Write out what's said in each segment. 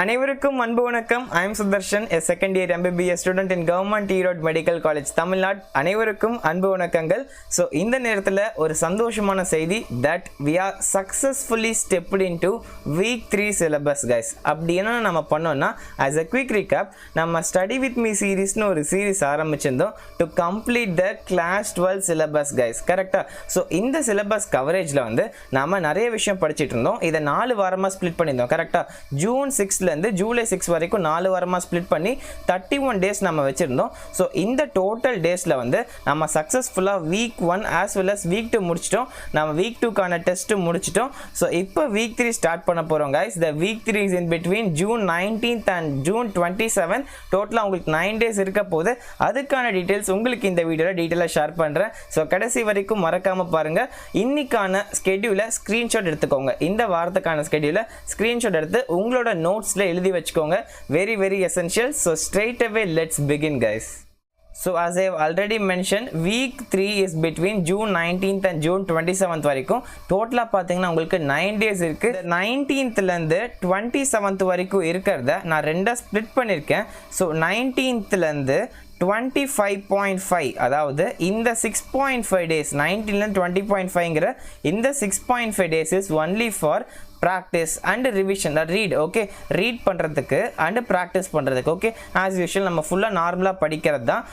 அனைவருக்கும் அன்பு வணக்கம். I am Sudarshan, a second year MBBS student in Government T-Road Medical College, Tamilnadu. அனைவருக்கும் அன்பு வணக்கங்கள். ஸோ இந்த நேரத்தில் ஒரு சந்தோஷமான செய்தி that we are successfully stepped into week 3 syllabus guys. அப்படி என்ன நம்ம பண்ணோம்னா as a quick recap நம்ம study with me சீரீஸ்னு ஒரு சீரீஸ் ஆரம்பிச்சிருந்தோம் to complete the class 12 syllabus guys. கரெக்டாக? ஸோ இந்த சிலபஸ் கவரேஜில் வந்து நம்ம நிறைய விஷயம் படிச்சுட்டு இருந்தோம். இதை 4 வாரமாக ஸ்ப்ளிட் பண்ணியிருந்தோம். கரெக்டாக? ஜூன் 6 ஜூலை 6 வரைக்கும் 4 வாரமா ஸ்ப்ளிட் பண்ணி 31 டேஸ் நம்ம வச்சிருந்தோம். ஸோ இந்த டோட்டல் டேஸ்ல வந்து நம்ம சக்சஸ்ஃபுல்லா week 1 as well as week 2 முடிச்சிட்டோம். நம்ம வீக் 2க்கான டெஸ்ட் முடிச்சிட்டோம். ஸோ இப்போ வீக் 3 ஸ்டார்ட் பண்ண போறோம் guys. The week 3 is in between June 19th and June 27. டோட்டலா உங்களுக்கு 9 டேஸ் இருக்க போகுது. அதுக்கான டீடைல்ஸ் உங்களுக்கு இந்த வீடியோல டீடைலா ஷேர் பண்றேன். ஸோ கடைசி வரைக்கும் மறக்காம பாருங்க. இன்னைக்கான ஸ்கெடியூலை ஸ்கிரீன்ஷாட் எடுத்துக்கோங்க. இந்த வாரத்துக்கான ஸ்கெடியூலை ஸ்கிரீன்ஷாட் எடுத்து உங்களோட நோட்ஸ் எழுதி வச்சுக்கோங்க. very essential. So straight away let's begin guys. So as I have already mentioned, week 3 is between June 19th and June 27th வரைக்கும். டோட்டலா பாத்தீங்கன்னா உங்களுக்கு 9 டேஸ் இருக்கு. 19thல இருந்து 27th வரைக்கும் இருக்கிறத நான் ரெண்டா ஸ்ப்ளிட் பண்ணிருக்கேன். ஸோ 19thல இருந்து 25.5 அதாவது இந்த 6.5 டேஸ் 19ல 20.5ங்கிற இந்த 6.5 days is only for practice and revision. read okay, read பண்றதுக்கு and practice பண்றதுக்கு. okay, as usual நம்ம ஃபுல்லா நார்மலா படிக்கிறது தான்.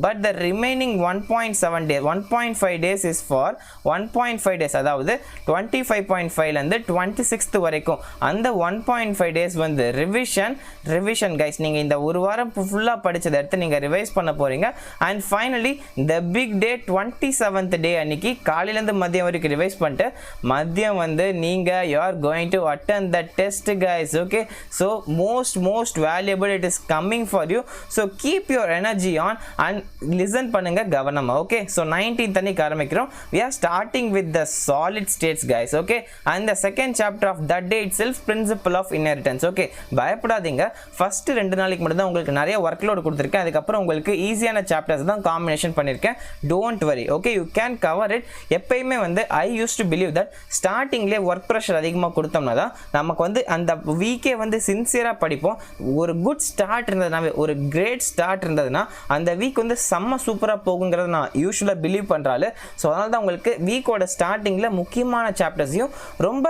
but the remaining 1.7 days 1.5 days is for 1.5 days அதாவது 25.5 ல இருந்து 26th வரைக்கும் அந்த 1.5 days வந்து revision guys. நீங்க இந்த ஒரு வாரம் ஃபுல்லா படிச்சத எடுத்து நீங்க ரிவைஸ் பண்ண போறீங்க. and finally the big day 27th day அன்னைக்கு காலையில இருந்து மதியம் வரைக்கும் ரிவைஸ் பண்ணிட்டு மதியம் வந்து நீங்க are going to attend the test guys. okay, so most valuable it is coming for you. so keep your energy on and listen பண்ணுங்க கவனமா. okay, so 19th அன்னைக்கு ஆரம்பிக்கிறோம். we are starting with the solid states guys. okay, and the second chapter of that day itself, principle of inheritance. okay, பயப்படாதீங்க. First 2 நாளைக்கு மட்டும் தான் உங்களுக்கு நிறைய ஒர்க் லோட் கொடுத்திருக்கேன். அதுக்கு அப்புறம் உங்களுக்கு ஈஸியான சாப்டர்ஸ் தான் காம்பினேஷன் பண்ணிருக்கேன். don't worry. okay, you can cover it. எப்பவுமே வந்து I used to believe that ஸ்டார்டிங்லயே ஒர்க் பிரஷர் அதிகமாக கொடுத்தோம்னா தான் நமக்கு வந்து அந்த வீக்கே வந்து சின்சியரா படிப்போம். ஒரு குட் ஸ்டார்ட் இருந்ததுனாவே, ஒரு கிரேட் ஸ்டார்ட் இருந்ததுன்னா அந்த வீக் வந்து செம்ம சூப்பரா போகுங்கிறத நான் யூஸ்வலா பிலீவ் பண்றாரு. ஸோ அதனால தான் உங்களுக்கு வீக்கோட ஸ்டார்டிங்ல முக்கியமான சாப்டர்ஸையும் ரொம்ப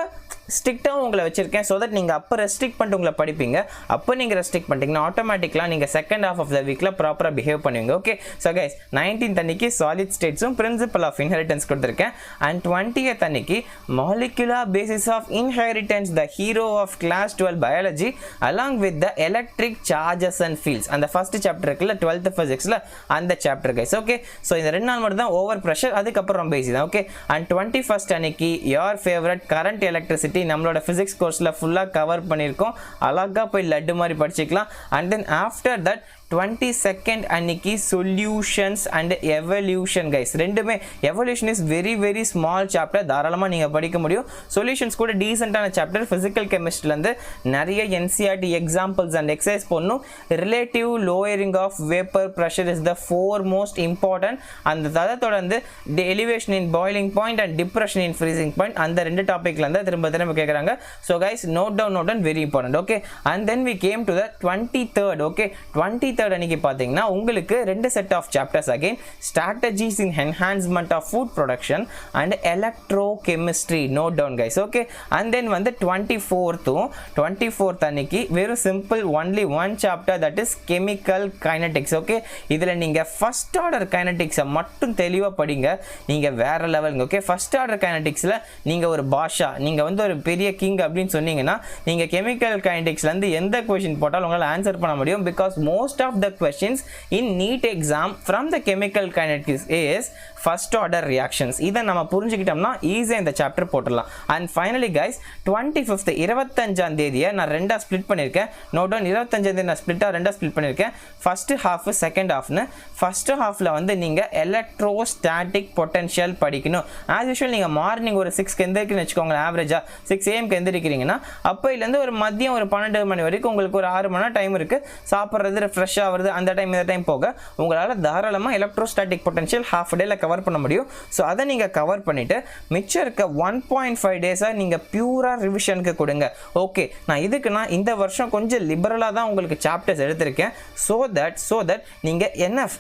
ஸ்ட்ரிக்டாக உங்களை வச்சிருக்கேன். ஸோ தட் நீங்கள் அப்போ ரெஸ்ட்ரிக்ட் பண்ணிட்டு உங்களை படிப்பீங்க. அப்போ நீங்கள் ரெஸ்ட்ரிக்ட் பண்ணிட்டீங்கன்னா ஆட்டோமேட்டிக்கலாக நீங்கள் செகண்ட் ஹாஃப் ஆஃப் த வீக்கில் ப்ராப்பராக பிஹேவ் பண்ணுவீங்க. ஓகே, ஸோ கைஸ் 19th அன்னைக்கு சாலிட் ஸ்டேட்ஸும் பிரின்சிபல் ஆஃப் இன்ஹெரிட்டன்ஸ் கொடுத்துருக்கேன். அண்ட் 20th அன்னைக்கு molecular basis of inheritance, the hero of class 12 biology along with the electric charges and fields. அந்த first chapter இருக்குல்ல 12th ஃபிசிக்ஸில் அந்த சாப்டர் கைஸ். ஓகே, ஸோ இந்த 2 நாள் மட்டும் தான் ஓவர் ப்ரெஷர், அதுக்கப்புறம் பேசி தான். ஓகே, அண்ட் 21st அன்னைக்கு யோர் ஃபேவரட் கரண்ட் எலக்ட்ரிசிட்டி நம்மளோட பிசிக்ஸ் கோர்ஸ்ல ஃபுல்லா கவர் பண்ணிருக்கோம். அழகா போய் லட்டு மாதிரி படிச்சுக்கலாம். And then after that 22nd அன்னைக்கு சொல்யூஷன்ஸ் அண்ட் எவல்யூஷன் கைஸ். ரெண்டுமே evolution is very small chapter, தாராளமாக நீங்கள் படிக்க முடியும். சொல்யூஷன்ஸ் கூட டீசெண்டான சாப்டர். ஃபிசிக்கல் கெமிஸ்ட்ரிலேருந்து நிறைய NCERT எக்ஸாம்பிள்ஸ் அண்ட் எக்ஸசைஸ் பண்ணும். Relative lowering of vapour pressure is the 4 most important. அந்த அதை தொடர்ந்து elevation in boiling point and depression in freezing point, அந்த 2 டாபிக்லேருந்து திரும்ப கேட்குறாங்க. So guys note down very important. Okay, and then we came to the 23rd. Okay, 23rd அன்னைக்கு பாத்தீங்கன்னா உங்களுக்கு 2 set of chapters again, strategies in enhancement of food production and electrochemistry. Note down guys. Okay, and தென் வந்து 24th அன்னைக்கு வெறும் simple only 1 chapter, that is chemical kinetics. Okay, இதுல நீங்க first order கைனடிக்ஸை மட்டும் தெளிவா படிங்க, நீங்க வேற லெவலுங்க. ஓகே, ஃபர்ஸ்ட் ஆர்டர் கைனடிக்ஸ்ல நீங்க ஒரு பாஷா, நீங்க வந்து ஒரு பெரிய கிங் அப்படின்னு சொன்னீங்கன்னா நீங்க கெமிக்கல் கைனடிக்ஸ்ல இருந்து எந்த क्वेश्चन போட்டாலும் உங்களால ஆன்சர் பண்ண முடியும். Because most of the questions in Neet exam from the chemical kinetics is first order reactions. இதை நம்ம புரிஞ்சுக்கிட்டோம்னா ஈஸியா இந்த சாப்டர் போட்டுடலாம். and finally guys 25th 25ஆம் தேதியை நான் ரெண்டா ஸ்ப்ளிட் பண்ணிருக்கேன். Note down. 25ஆம் தேதி நான் ரெண்டா ஸ்ப்ளிட் பண்ணிருக்கேன். ஃபர்ஸ்ட் ஹாஃப் செகண்ட் ஹாஃப்னு. ஃபர்ஸ்ட் ஹாஃப்ல வந்து நீங்க எலக்ட்ரோஸ்டாட்டிக் பொட்டன்ஷியல் படிக்கணும். as usual நீங்க மார்னிங் ஒரு 6க்கு எந்திரிக்கிறீங்கன்னு வெச்சுக்கோங்க, ஆவரேஜா 6 AM க்கு எந்திரிக்கிறீங்கன்னா அப்பையில இருந்து ஒரு மதியம் ஒரு 12 மணி வரைக்கும் உங்களுக்கு ஒரு 6 மணி நேரம் டைம் இருக்கு. சாப்பிடுறது, ஃப்ரெஷ் ரஷ்ஷாக வருது அந்த டைம் இந்த டைம் போக உங்களால் தாராளமாக எலக்ட்ரோஸ்டாட்டிக் பொட்டன்ஷியல் ஹாஃப் டேல கவர் பண்ண முடியும். ஸோ அதை நீங்கள் கவர் பண்ணிவிட்டு மிச்சம் இருக்க 1.5 டேஸாக நீங்கள் பியூராக ரிவிஷனுக்கு கொடுங்க. ஓகே, நான் இதுக்குன்னா இந்த வருஷம் கொஞ்சம் லிபரலாக தான் உங்களுக்கு சாப்டர்ஸ் எடுத்திருக்கேன். ஸோ தட் நீங்கள்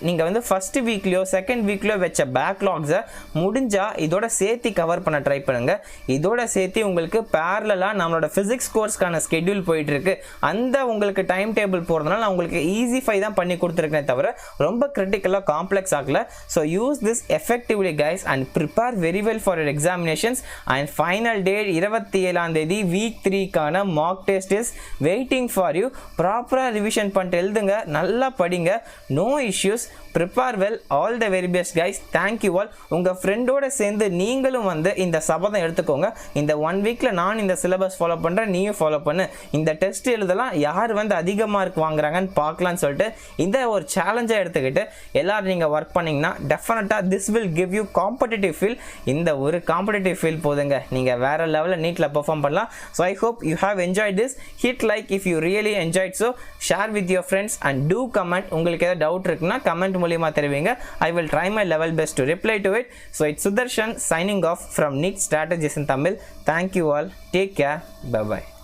நீங்கள் வந்து ஃபஸ்ட் வீக்லையோ செகண்ட் வீக்லையோ வச்ச பேக்லாக்ஸை முடிஞ்சால் இதோட சேர்த்து கவர் பண்ண ட்ரை பண்ணுங்க. இதோட சேர்த்து உங்களுக்கு பேரலாக நம்மளோட ஃபிசிக்ஸ் கோர்ஸ்க்கான ஸ்கெட்யூல் போயிட்டு இருக்கு. அந்த உங்களுக்கு டைம் டேபிள் போகிறதுனால நான் உங்களுக்கு ஈஸிஃபை தான் பண்ணி கொடுத்துருக்கேன் தவிர ரொம்ப கிரிட்டிக்கலாக காம்ப்ளெக்ஸ் ஆகல. So use this effectively guys and prepare very well for your examinations. And final date 27 week 3க்கான mark test is waiting for you. ப்ராப்பராக ரிவிஷன் பண்ணிட்டு எழுதுங்க, நல்லா படிங்க, no issues, prepare well, all the very best guys. Thank you all. உங்கள் ஃப்ரெண்டோட சேர்ந்து நீங்களும் வந்து இந்த சபதம் எடுத்துக்கோங்க. இந்த 1 வீக்கில் நான் இந்த சிலபஸ் ஃபாலோ பண்ணுறேன், நீயும் ஃபாலோ பண்ணு. இந்த டெஸ்ட் எழுதலாம், யார் வந்து அதிக மார்க் வாங்குறாங்கன்னு பார்க்கலான்னு சொல்லிட்டு இந்த ஒரு சேலஞ்சாக எடுத்துக்கிட்டு எல்லாரும் நீங்கள் ஒர்க் பண்ணிங்கன்னா டெஃபினட்டாக this will give you competitive feel. இந்த ஒரு காம்படிட்டிவ் ஃபீல் போதுங்க, நீங்கள் வேறு லெவலில் நீட்டில் பெர்ஃபார்ம் பண்ணலாம். So I hope you have enjoyed this. Hit like if you really enjoyed. So share with your friends and do comment. உங்களுக்கு ஏதாவது டவுட் இருக்குன்னா கமெண்ட் மூலியமா தெரிவிங்க. I will try my level best to reply to it. So it's Sudarshan signing off from Neet Strategies in Tamil. Thank you all. Take care. Bye bye.